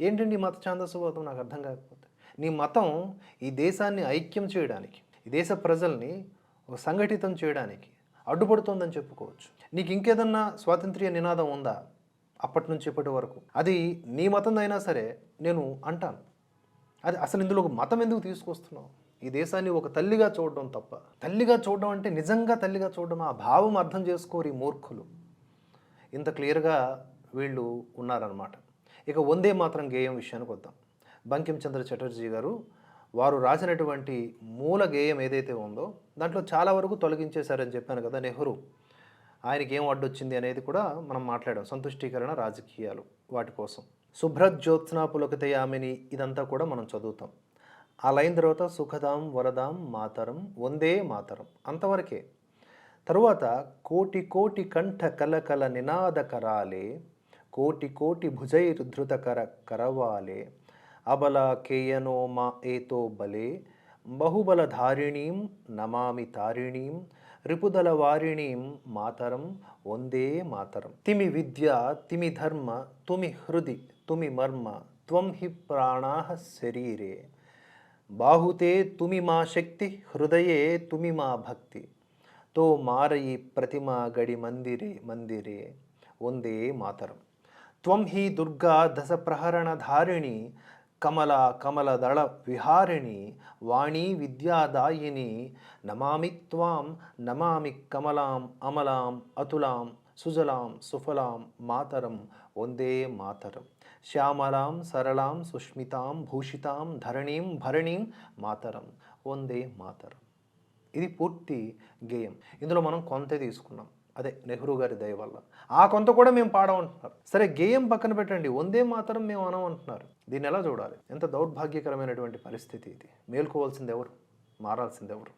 ఏంటండి ఈ మత ఛాందసవాదం? నాకు అర్థం కాకపోతే. నీ మతం ఈ దేశాన్ని ఐక్యం చేయడానికి, ఈ దేశ ప్రజల్ని ఒక సంఘటితం చేయడానికి అడ్డుపడుతోందని చెప్పుకోవచ్చు. నీకు ఇంకేదన్నా స్వాతంత్ర్య నినాదం ఉందా అప్పటి నుంచి ఇప్పటి వరకు? అది నీ మతందైనా సరే నేను అంటాను. అది అసలు ఇందులో ఒక మతం ఎందుకు తీసుకొస్తున్నావు? ఈ దేశాన్ని ఒక తల్లిగా చూడడం తప్ప. తల్లిగా చూడడం అంటే నిజంగా తల్లిగా చూడడం, ఆ భావం అర్థం చేసుకోరు ఈ మూర్ఖులు. ఇంత క్లియర్గా వీళ్ళు ఉన్నారనమాట. ఇక వందే మాతరం గేయం విషయానికి వద్దాం. బంకించంద్ర చటర్జీ గారు వారు రాసినటువంటి మూల గేయం ఏదైతే ఉందో దాంట్లో చాలా వరకు తొలగించేశారని చెప్పాను కదా నెహ్రూ. ఆయనకి ఏం అడ్డొచ్చింది అనేది కూడా మనం మాట్లాడాం. సంతుష్టీకరణ రాజకీయాలు వాటి కోసం. శుభ్రజ్యోత్స్నా పులకితయామిని ఇదంతా కూడా మనం చదువుతాం. ఆ లైన్ తర్వాత సుఖదాం వరదాం మాతరం వందే మాతరం అంతవరకే. తరువాత కోటి కోటి కంఠ కలకల నినాద కరాలే, కోటి కోటి భుజైరుధృత కరవాలే, అబల కేయనో మా ఏతో బలే, బహుబలధారిణీం నమామి తారిణీం, రిపుదల వారిణీం మాతరం వందే మాతరం. తిమి విద్య తిమి ధర్మ తుమి హృది తుమి మర్మ త్వం హి ప్రాణాః శరీరే, బాహుతే తుమి మా శక్తి హృదయే తుమి మా భక్తి, తో మారయి ప్రతిమా గడి మందిరే మందిరే వందే మాతరం. త్వం హి దుర్గా దశ ప్రహరణ ధారిణి, కమల కమల దళ విహారిణి, వాణీ విద్యాదాయిని, నమామి త్వాం నమామి కమలాం అమలాం అతులాం సుజలాం సుఫలాం మాతరం వందే మాతరం. శ్యామలాం సరళాం సుష్మితాం భూషితాం ధరణీం భరణీం మాతరం వందే మాతరం. ఇది పూర్తి గేయం. ఇందులో మనం కొంతే తీసుకున్నాం, అదే నెహ్రూ గారి దయ వల్ల. ఆ కొంత కూడా మేము పాడమంటున్నారు. సరే గేయం పక్కన పెట్టండి, వందే మాతరం మేము అనమంటున్నారు. దీన్ని ఎలా చూడాలి? ఎంత దౌర్భాగ్యకరమైనటువంటి పరిస్థితి ఇది. మేల్కోవాల్సింది ఎవరు? మారాల్సింది ఎవరు?